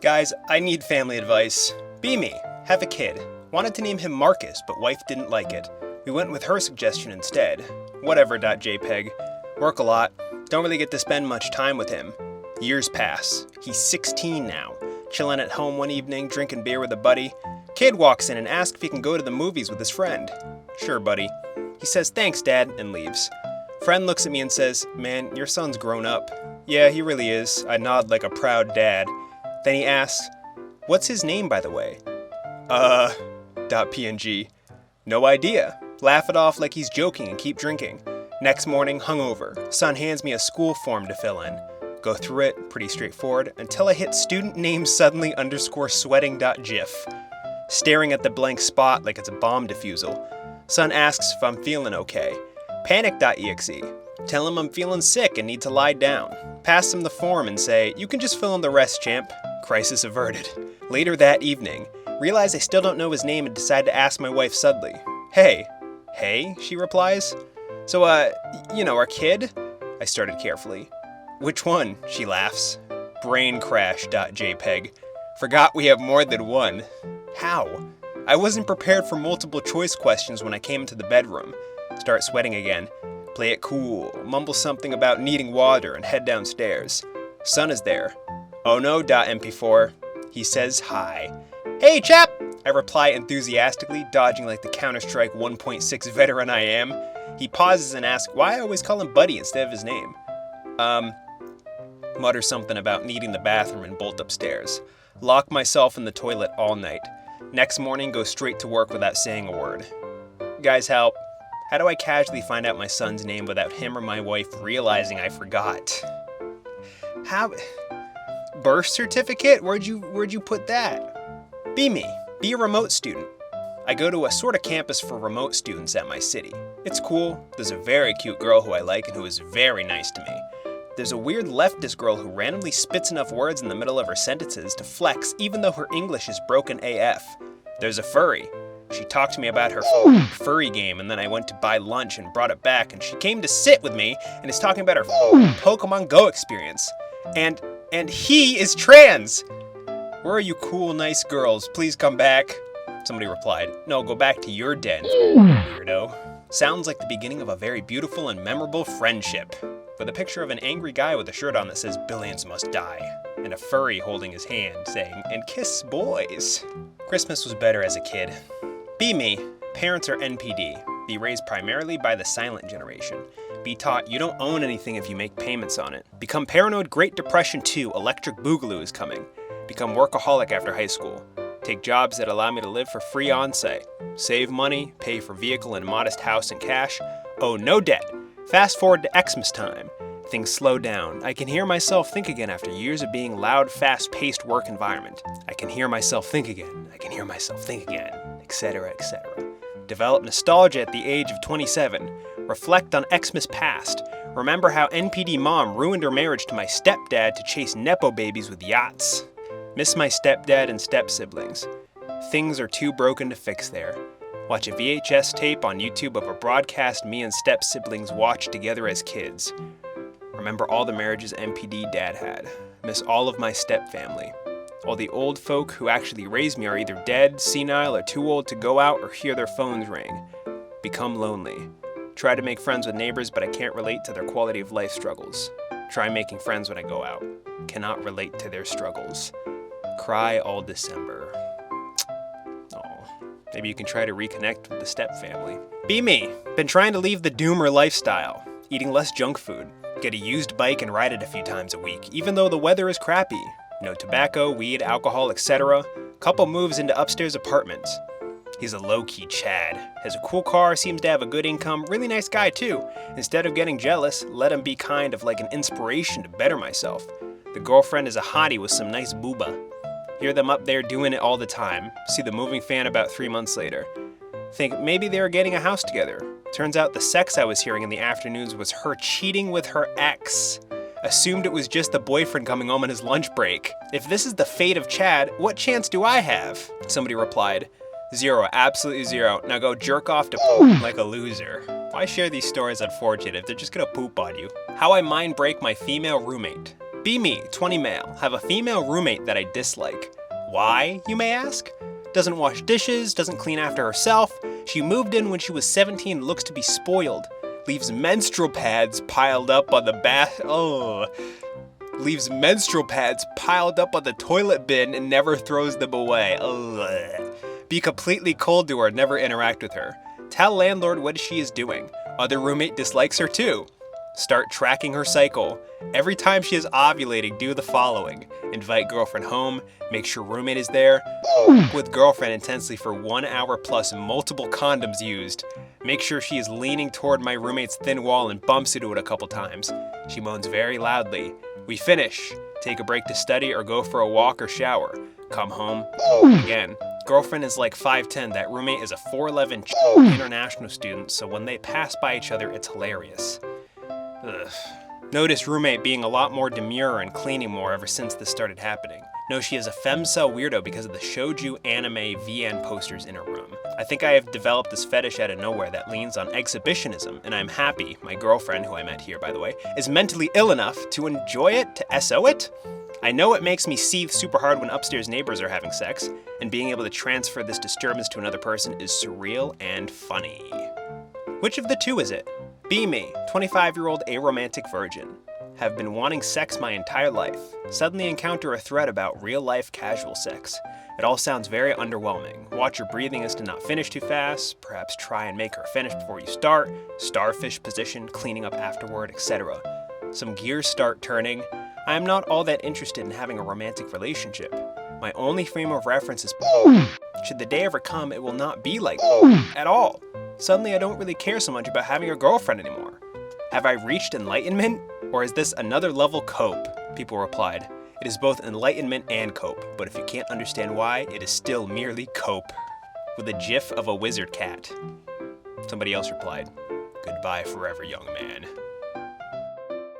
Guys, I need family advice. Be me. Have a kid. Wanted to name him Marcus, but wife didn't like it. We went with her suggestion instead. Whatever.jpg. Work a lot. Don't really get to spend much time with him. Years pass. He's 16 now. Chilling at home one evening, drinking beer with a buddy. Kid walks in and asks if he can go to the movies with his friend. Sure, buddy. He says, thanks, Dad, and leaves. Friend looks at me and says, man, your son's grown up. Yeah, he really is. I nod like a proud dad. Then he asks, what's his name, by the way? .png. No idea. Laugh it off like he's joking and keep drinking. Next morning, hungover. Son hands me a school form to fill in. Go through it, pretty straightforward, until I hit student name suddenly _sweating.gif. Staring at the blank spot like it's a bomb defusal. Son asks if I'm feeling okay. Panic.exe. Tell him I'm feeling sick and need to lie down. Pass him the form and say, you can just fill in the rest, champ. Crisis averted. Later that evening, realize I still don't know his name and decide to ask my wife suddenly. Hey, she replies. So, our kid? I started carefully. Which one? She laughs. Braincrash.jpg. Forgot we have more than one. How? I wasn't prepared for multiple choice questions when I came into the bedroom. Start sweating again. Play it cool. Mumble something about needing water and head downstairs. Son is there. Oh no.mp4. He says hi. Hey chap! I reply enthusiastically, dodging like the Counter-Strike 1.6 veteran I am. He pauses and asks why I always call him Buddy instead of his name. Mutter something about needing the bathroom and bolt upstairs. Lock myself in the toilet all night. Next morning, go straight to work without saying a word. Guys, help. How do I casually find out my son's name without him or my wife realizing I forgot? How? Birth certificate? Where'd you put that? Be me. Be a remote student. I go to a sort of campus for remote students at my city. It's cool. There's a very cute girl who I like and who is very nice to me. There's a weird leftist girl who randomly spits enough words in the middle of her sentences to flex even though her English is broken AF. There's a furry. She talked to me about her furry game, and then I went to buy lunch and brought it back, and she came to sit with me and is talking about her Pokemon Go experience. And he is trans! Where are you cool, nice girls? Please come back. Somebody replied, no, go back to your den, weirdo. Sounds like the beginning of a very beautiful and memorable friendship. With a picture of an angry guy with a shirt on that says billions must die, and a furry holding his hand saying, and kiss boys. Christmas was better as a kid. Be me. Parents are NPD. Be raised primarily by the silent generation. Be taught you don't own anything if you make payments on it. Become paranoid Great Depression 2, Electric Boogaloo is coming. Become workaholic after high school. Take jobs that allow me to live for free on-site. Save money, pay for vehicle and modest house and cash. Owe no debt. Fast forward to Xmas time. Things slow down. I can hear myself think again after years of being loud, fast-paced work environment. I can hear myself think again. I can hear myself think again, etc., etc. Develop nostalgia at the age of 27. Reflect on Xmas past. Remember how NPD mom ruined her marriage to my stepdad to chase Nepo babies with yachts. Miss my stepdad and step-siblings. Things are too broken to fix there. Watch a VHS tape on YouTube of a broadcast me and step-siblings watched together as kids. Remember all the marriages NPD dad had. Miss all of my step-family. All the old folk who actually raised me are either dead, senile, or too old to go out or hear their phones ring. Become lonely. Try to make friends with neighbors, but I can't relate to their quality of life struggles. Try making friends when I go out. Cannot relate to their struggles. Cry all December. Maybe you can try to reconnect with the step family. Be me. Been trying to leave the doomer lifestyle. Eating less junk food. Get a used bike and ride it a few times a week, even though the weather is crappy. No tobacco, weed, alcohol, etc. Couple moves into upstairs apartments. He's a low-key Chad. Has a cool car, seems to have a good income, really nice guy too. Instead of getting jealous, let him be kind of like an inspiration to better myself. The girlfriend is a hottie with some nice booba. Hear them up there doing it all the time. See the moving fan about 3 months later. Think maybe they were getting a house together. Turns out the sex I was hearing in the afternoons was her cheating with her ex. Assumed it was just the boyfriend coming home on his lunch break. If this is the fate of Chad, what chance do I have? Somebody replied, 0, absolutely 0. Now go jerk off to poop like a loser. Why share these stories on 4Chan if they're just gonna poop on you? How I mind break my female roommate. Be me, 20 male, have a female roommate that I dislike. Why, you may ask? Doesn't wash dishes, doesn't clean after herself. She moved in when she was 17 and looks to be spoiled. Leaves menstrual pads piled up on the toilet bin and never throws them away. Ugh. Be completely cold to her, never interact with her. Tell landlord what she is doing. Other roommate dislikes her too. Start tracking her cycle. Every time she is ovulating, do the following. Invite girlfriend home, make sure roommate is there. With girlfriend intensely for 1 hour plus multiple condoms used. Make sure she is leaning toward my roommate's thin wall and bumps into it a couple times. She moans very loudly. We finish. Take a break to study or go for a walk or shower. Come home. Again. Girlfriend is like 5'10", that roommate is a 4'11" international student, so when they pass by each other, it's hilarious. Ugh. Notice roommate being a lot more demure and cleaning more ever since this started happening. No, she is a femcel weirdo because of the shoujo anime VN posters in her room. I think I have developed this fetish out of nowhere that leans on exhibitionism, and I'm happy my girlfriend, who I met here by the way, is mentally ill enough to enjoy it, to SO it. I know it makes me seethe super hard when upstairs neighbors are having sex, and being able to transfer this disturbance to another person is surreal and funny. Which of the two is it? Be me, 25-year-old aromantic virgin. Have been wanting sex my entire life. Suddenly encounter a thread about real-life casual sex. It all sounds very underwhelming. Watch your breathing as to not finish too fast, perhaps try and make her finish before you start, starfish position, cleaning up afterward, etc. Some gears start turning. I am not all that interested in having a romantic relationship. My only frame of reference is should the day ever come, it will not be like at all. Suddenly I don't really care so much about having a girlfriend anymore. Have I reached enlightenment? Or is this another level cope? People replied. It is both enlightenment and cope, but if you can't understand why, it is still merely cope. With a gif of a wizard cat. Somebody else replied, goodbye forever, young man.